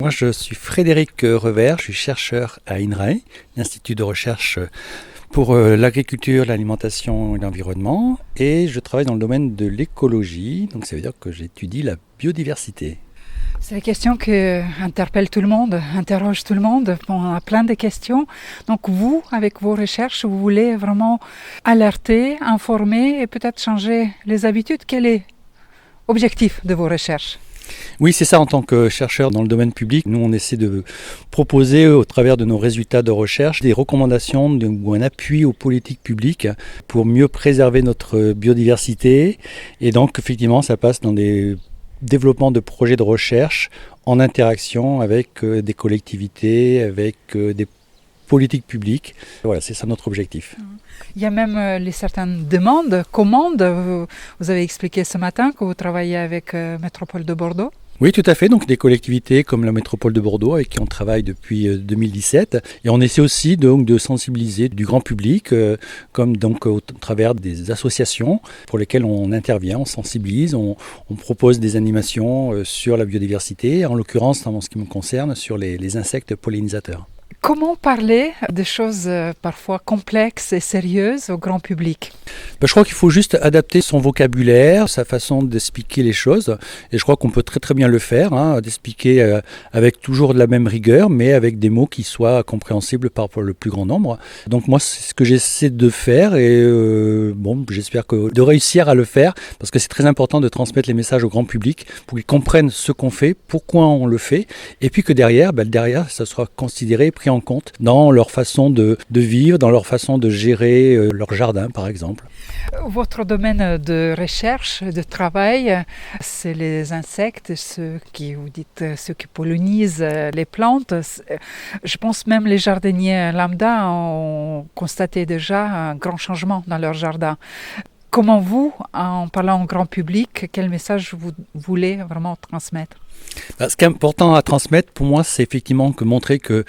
Moi, je suis Frédéric Revers, je suis chercheur à INRAE, l'Institut de recherche pour l'agriculture, l'alimentation et l'environnement, et je travaille dans le domaine de l'écologie, donc ça veut dire que j'étudie la biodiversité. C'est la question qui interpelle tout le monde, interroge tout le monde. On a plein de questions. Donc vous, avec vos recherches, vous voulez vraiment alerter, informer et peut-être changer les habitudes. Quel est l'objectif de vos recherches ? Oui, c'est ça, en tant que chercheur dans le domaine public, nous on essaie de proposer au travers de nos résultats de recherche des recommandations ou un appui aux politiques publiques pour mieux préserver notre biodiversité. Et donc effectivement ça passe dans des développements de projets de recherche en interaction avec des collectivités, avec des politiques publiques. Voilà, c'est ça notre objectif. Il y a même certaines demandes, commandes. Vous avez expliqué ce matin que vous travaillez avec Métropole de Bordeaux. Oui, tout à fait. Donc des collectivités comme la Métropole de Bordeaux avec qui on travaille depuis 2017. Et on essaie aussi donc de sensibiliser du grand public, comme donc au travers des associations pour lesquelles on intervient, on sensibilise, on propose des animations sur la biodiversité, en l'occurrence en ce qui me concerne sur les insectes pollinisateurs. Comment parler de choses parfois complexes et sérieuses au grand public ? Je crois qu'il faut juste adapter son vocabulaire, sa façon d'expliquer les choses. Et je crois qu'on peut très très bien le faire, d'expliquer avec toujours de la même rigueur, mais avec des mots qui soient compréhensibles par le plus grand nombre. Donc moi, c'est ce que j'essaie de faire et j'espère de réussir à le faire parce que c'est très important de transmettre les messages au grand public pour qu'ils comprennent ce qu'on fait, pourquoi on le fait, et puis que derrière, ça sera considéré, pris en compte dans leur façon de vivre, dans leur façon de gérer leur jardin par exemple. Votre domaine de recherche, de travail, c'est les insectes, ceux qui pollinisent les plantes. Je pense même les jardiniers lambda ont constaté déjà un grand changement dans leur jardin. Comment vous, en parlant au grand public, quel message vous voulez vraiment transmettre ? Ce qui est important à transmettre pour moi, c'est effectivement montrer que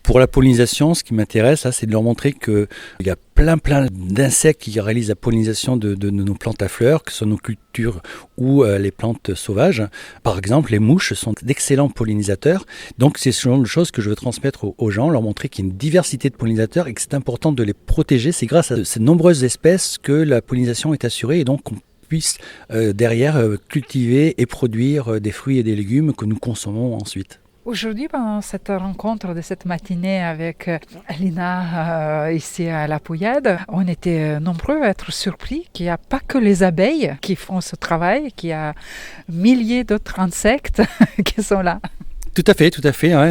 pour la pollinisation, ce qui m'intéresse, c'est de leur montrer qu'il y a plein d'insectes qui réalisent la pollinisation de nos plantes à fleurs, que ce soit nos cultures ou les plantes sauvages. Par exemple, les mouches sont d'excellents pollinisateurs. Donc c'est ce genre de choses que je veux transmettre aux gens, leur montrer qu'il y a une diversité de pollinisateurs et que c'est important de les protéger. C'est grâce à ces nombreuses espèces que la pollinisation est assurée et donc qu'on puisse derrière cultiver et produire des fruits et des légumes que nous consommons ensuite. Aujourd'hui, pendant cette rencontre de cette matinée avec Alina ici à la Pouillade, on était nombreux à être surpris qu'il n'y a pas que les abeilles qui font ce travail, qu'il y a milliers d'autres insectes qui sont là. Tout à fait.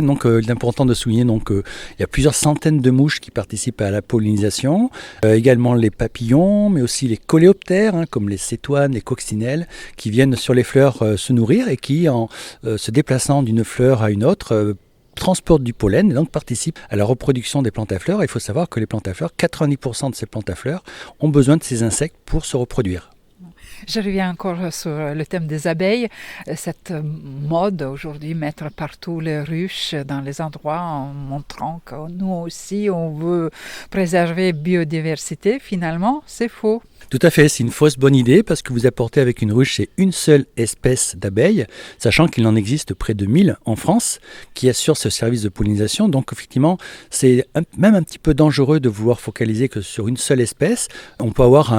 Donc, il est important de souligner il y a plusieurs centaines de mouches qui participent à la pollinisation. Également les papillons, mais aussi les coléoptères, comme les cétoines, les coccinelles, qui viennent sur les fleurs se nourrir et qui, en se déplaçant d'une fleur à une autre, transportent du pollen et donc participent à la reproduction des plantes à fleurs. Et il faut savoir que les plantes à fleurs, 90% de ces plantes à fleurs ont besoin de ces insectes pour se reproduire. Je reviens encore sur le thème des abeilles. Cette mode aujourd'hui, mettre partout les ruches dans les endroits en montrant que nous aussi, on veut préserver la biodiversité, finalement, c'est faux. Tout à fait, c'est une fausse bonne idée parce que vous apportez avec une ruche, c'est une seule espèce d'abeilles, sachant qu'il en existe près de 1000 en France qui assurent ce service de pollinisation. Donc effectivement, c'est même un petit peu dangereux de vouloir focaliser que sur une seule espèce. On peut avoir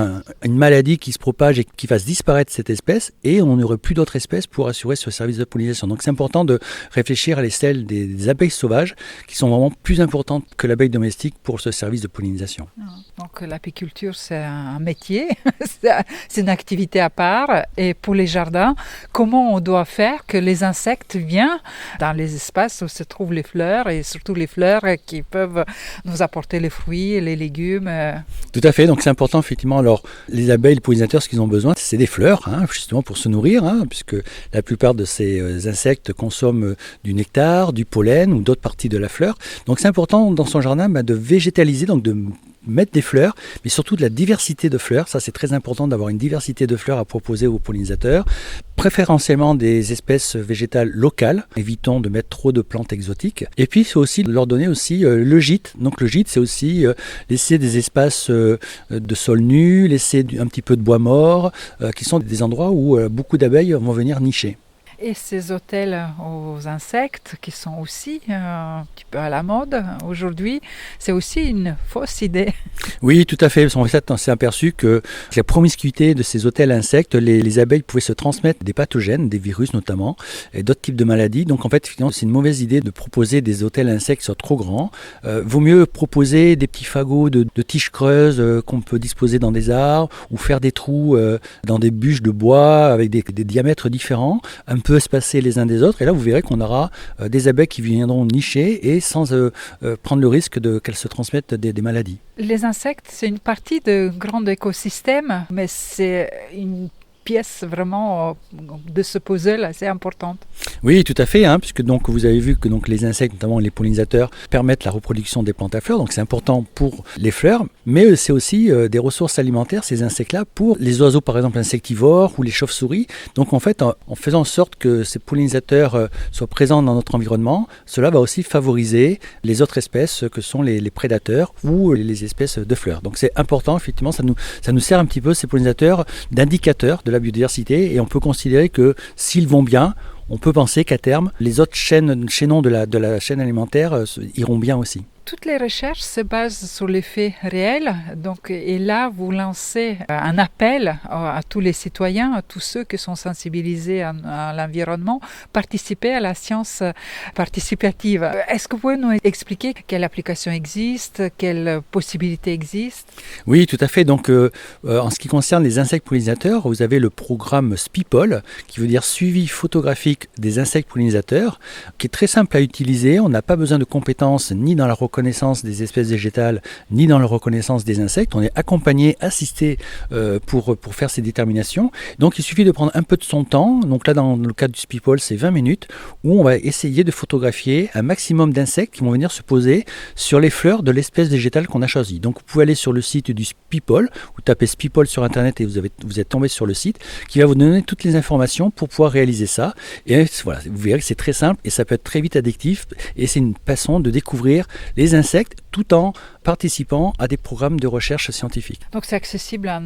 une maladie qui se propage et qui fasse disparaître cette espèce et on n'aurait plus d'autres espèces pour assurer ce service de pollinisation. Donc c'est important de réfléchir à l'échelle des abeilles sauvages qui sont vraiment plus importantes que l'abeille domestique pour ce service de pollinisation. Donc l'apiculture, c'est un métier. C'est une activité à part. Et pour les jardins, comment on doit faire que les insectes viennent dans les espaces où se trouvent les fleurs et surtout les fleurs qui peuvent nous apporter les fruits et les légumes. Tout à fait, donc c'est important effectivement. Alors les abeilles, les pollinisateurs, ce qu'ils ont besoin, c'est des fleurs, justement pour se nourrir, puisque la plupart de ces insectes consomment du nectar, du pollen ou d'autres parties de la fleur. Donc c'est important dans son jardin de végétaliser, donc de mettre des fleurs, mais surtout de la diversité de fleurs. Ça, c'est très important d'avoir une diversité de fleurs à proposer aux pollinisateurs. Préférentiellement des espèces végétales locales. Évitons de mettre trop de plantes exotiques. Et puis, c'est aussi de leur donner aussi le gîte. Donc, le gîte, c'est aussi laisser des espaces de sol nu, laisser un petit peu de bois mort, qui sont des endroits où beaucoup d'abeilles vont venir nicher. Et ces hôtels aux insectes qui sont aussi un petit peu à la mode aujourd'hui, c'est aussi une fausse idée. Oui, tout à fait. En fait, on s'est aperçu que la promiscuité de ces hôtels à insectes, les abeilles pouvaient se transmettre des pathogènes, des virus notamment, et d'autres types de maladies. Donc en fait, finalement, c'est une mauvaise idée de proposer des hôtels à insectes qui soient trop grands. Vaut mieux proposer des petits fagots de tiges creuses qu'on peut disposer dans des arbres ou faire des trous dans des bûches de bois avec des diamètres différents, un peu espacés les uns des autres. Et là, vous verrez qu'on aura des abeilles qui viendront nicher et sans prendre le risque qu'elles se transmettent des maladies. Les insectes, c'est une partie de grand écosystème, mais c'est une pièce vraiment de ce puzzle assez importante. Oui, tout à fait, puisque donc vous avez vu que donc les insectes, notamment les pollinisateurs, permettent la reproduction des plantes à fleurs, donc c'est important pour les fleurs, mais c'est aussi des ressources alimentaires, ces insectes-là, pour les oiseaux par exemple insectivores ou les chauves-souris. Donc en fait, en faisant en sorte que ces pollinisateurs soient présents dans notre environnement, cela va aussi favoriser les autres espèces que sont les prédateurs ou les espèces de fleurs. Donc c'est important, effectivement, ça nous sert un petit peu, ces pollinisateurs, d'indicateurs de la biodiversité, et on peut considérer que s'ils vont bien, on peut penser qu'à terme, les autres chaînons de la chaîne alimentaire iront bien aussi. Toutes les recherches se basent sur les faits réels. Donc, et là, vous lancez un appel à tous les citoyens, à tous ceux qui sont sensibilisés à l'environnement, participer à la science participative. Est-ce que vous pouvez nous expliquer quelle application existe, quelles possibilités existent? Oui, tout à fait. Donc, en ce qui concerne les insectes pollinisateurs, vous avez le programme SPIPOL, qui veut dire suivi photographique des insectes pollinisateurs, qui est très simple à utiliser. On n'a pas besoin de compétences ni dans la reconnaissance des espèces végétales, ni dans la reconnaissance des insectes. On est accompagné, assisté pour faire ces déterminations. Donc il suffit de prendre un peu de son temps. Donc là, dans le cadre du SPIPOL, c'est 20 minutes, où on va essayer de photographier un maximum d'insectes qui vont venir se poser sur les fleurs de l'espèce végétale qu'on a choisie. Donc vous pouvez aller sur le site du SPIPOL, vous tapez SPIPOL sur Internet et vous êtes tombé sur le site, qui va vous donner toutes les informations pour pouvoir réaliser ça. Et voilà, vous verrez que c'est très simple et ça peut être très vite addictif. Et c'est une façon de découvrir les insectes tout en participant à des programmes de recherche scientifique. Donc c'est accessible à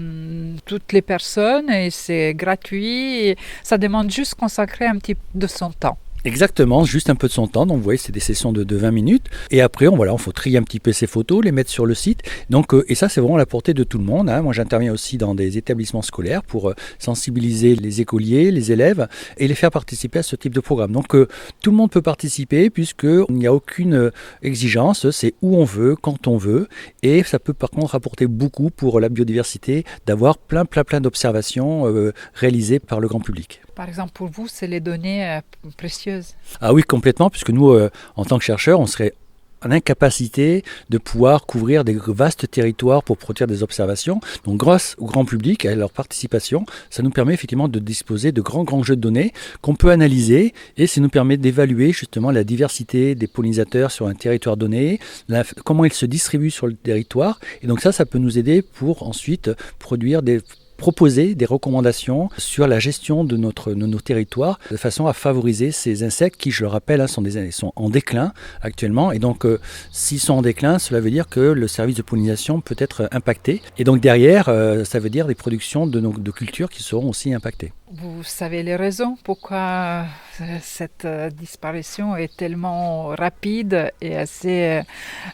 toutes les personnes et c'est gratuit. Et ça demande juste consacrer un petit peu de son temps. Exactement, juste un peu de son temps. Donc vous voyez, c'est des sessions de 20 minutes. Et après, on faut trier un petit peu ces photos, les mettre sur le site. Donc, et ça, c'est vraiment à la portée de tout le monde. Moi, j'interviens aussi dans des établissements scolaires pour sensibiliser les écoliers, les élèves et les faire participer à ce type de programme. Donc tout le monde peut participer puisqu'il n'y a aucune exigence. C'est où on veut, quand on veut. Et ça peut par contre apporter beaucoup pour la biodiversité d'avoir plein d'observations réalisées par le grand public. Par exemple, pour vous, c'est les données précieuses. Ah oui, complètement, puisque nous, en tant que chercheurs, on serait en incapacité de pouvoir couvrir des vastes territoires pour produire des observations. Donc grâce au grand public et à leur participation, ça nous permet effectivement de disposer de grands jeux de données qu'on peut analyser, et ça nous permet d'évaluer justement la diversité des pollinisateurs sur un territoire donné, comment ils se distribuent sur le territoire. Et donc ça peut nous aider pour ensuite proposer des recommandations sur la gestion de nos territoires de façon à favoriser ces insectes qui, je le rappelle, sont en déclin actuellement. Et donc, s'ils sont en déclin, cela veut dire que le service de pollinisation peut être impacté. Et donc derrière, ça veut dire des productions de cultures qui seront aussi impactées. Vous savez les raisons pourquoi cette disparition est tellement rapide et assez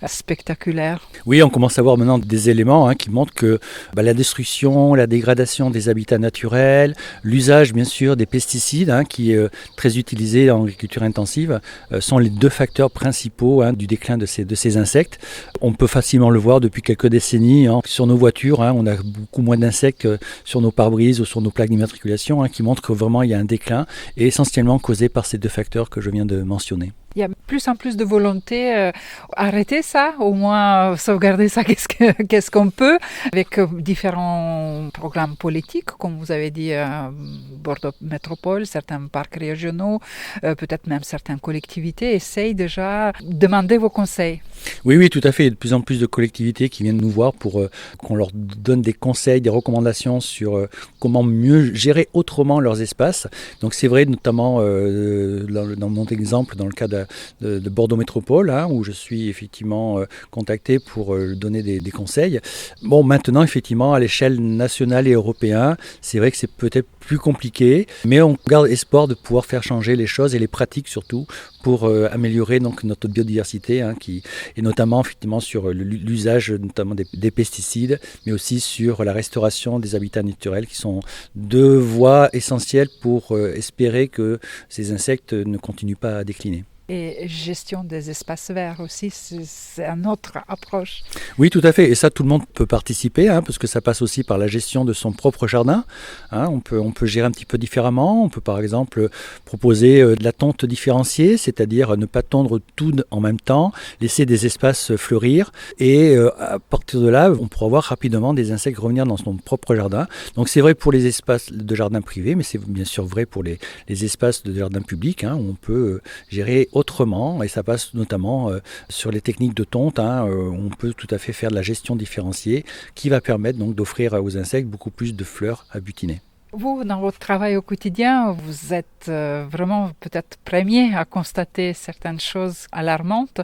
spectaculaire? Oui, on commence à voir maintenant des éléments qui montrent que la destruction, la dégradation des habitats naturels, l'usage bien sûr des pesticides qui est très utilisé en agriculture intensive sont les deux facteurs principaux du déclin de ces insectes. On peut facilement le voir depuis quelques décennies sur nos voitures. On a beaucoup moins d'insectes sur nos pare-brises ou sur nos plaques d'immatriculation qui montre que vraiment il y a un déclin, et essentiellement causé par ces deux facteurs que je viens de mentionner. Il y a plus en plus de volonté arrêter ça, au moins sauvegarder ça, qu'est-ce qu'on peut, avec différents programmes politiques, comme vous avez dit, Bordeaux Métropole, certains parcs régionaux, peut-être même certaines collectivités essayent déjà de demander vos conseils. Oui, tout à fait. Il y a de plus en plus de collectivités qui viennent nous voir pour qu'on leur donne des conseils, des recommandations sur comment mieux gérer autrement leurs espaces. Donc c'est vrai, notamment dans mon exemple, dans le cas de de Bordeaux Métropole, hein, où je suis effectivement contacté pour donner des conseils. Bon, maintenant, effectivement, à l'échelle nationale et européenne, c'est vrai que c'est peut-être plus compliqué, mais on garde espoir de pouvoir faire changer les choses et les pratiques surtout pour améliorer donc notre biodiversité, hein, et notamment effectivement sur l'usage notamment des pesticides, mais aussi sur la restauration des habitats naturels qui sont deux voies essentielles pour espérer que ces insectes ne continuent pas à décliner. Et gestion des espaces verts aussi, c'est une autre approche. Oui, tout à fait. Et ça, tout le monde peut participer, hein, parce que ça passe aussi par la gestion de son propre jardin. Hein. On peut gérer un petit peu différemment. On peut par exemple proposer de la tonte différenciée, c'est-à-dire ne pas tondre tout en même temps, laisser des espaces fleurir. Et à partir de là, on pourra voir rapidement des insectes revenir dans son propre jardin. Donc c'est vrai pour les espaces de jardin privé, mais c'est bien sûr vrai pour les espaces de jardin public, hein, où on peut gérer autrement, et ça passe notamment sur les techniques de tonte, hein, on peut tout à fait faire de la gestion différenciée qui va permettre donc d'offrir aux insectes beaucoup plus de fleurs à butiner. Vous, dans votre travail au quotidien, vous êtes vraiment peut-être premier à constater certaines choses alarmantes.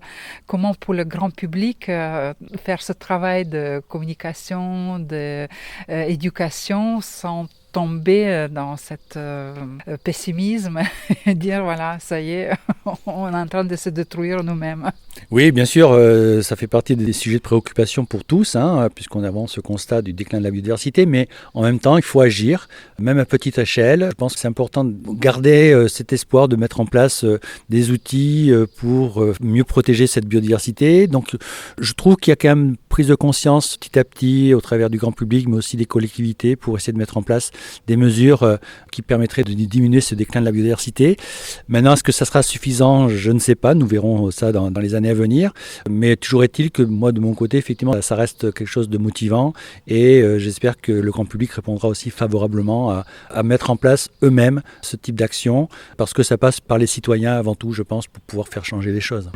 Comment pour le grand public faire ce travail de communication, d'éducation sans tomber dans cet pessimisme et dire voilà, ça y est, on est en train de se détruire nous-mêmes. Oui, bien sûr, ça fait partie des sujets de préoccupation pour tous, hein, puisqu'on avance ce constat du déclin de la biodiversité, mais en même temps, il faut agir, même à petite échelle. Je pense que c'est important de garder cet espoir de mettre en place des outils pour mieux protéger cette biodiversité. Donc, je trouve qu'il y a quand même prise de conscience petit à petit au travers du grand public, mais aussi des collectivités, pour essayer de mettre en place des mesures qui permettraient de diminuer ce déclin de la biodiversité. Maintenant, est-ce que ça sera suffisant? Je ne sais pas, nous verrons ça dans les années à venir, mais toujours est-il que moi de mon côté effectivement ça reste quelque chose de motivant et j'espère que le grand public répondra aussi favorablement à mettre en place eux-mêmes ce type d'action parce que ça passe par les citoyens avant tout je pense pour pouvoir faire changer les choses.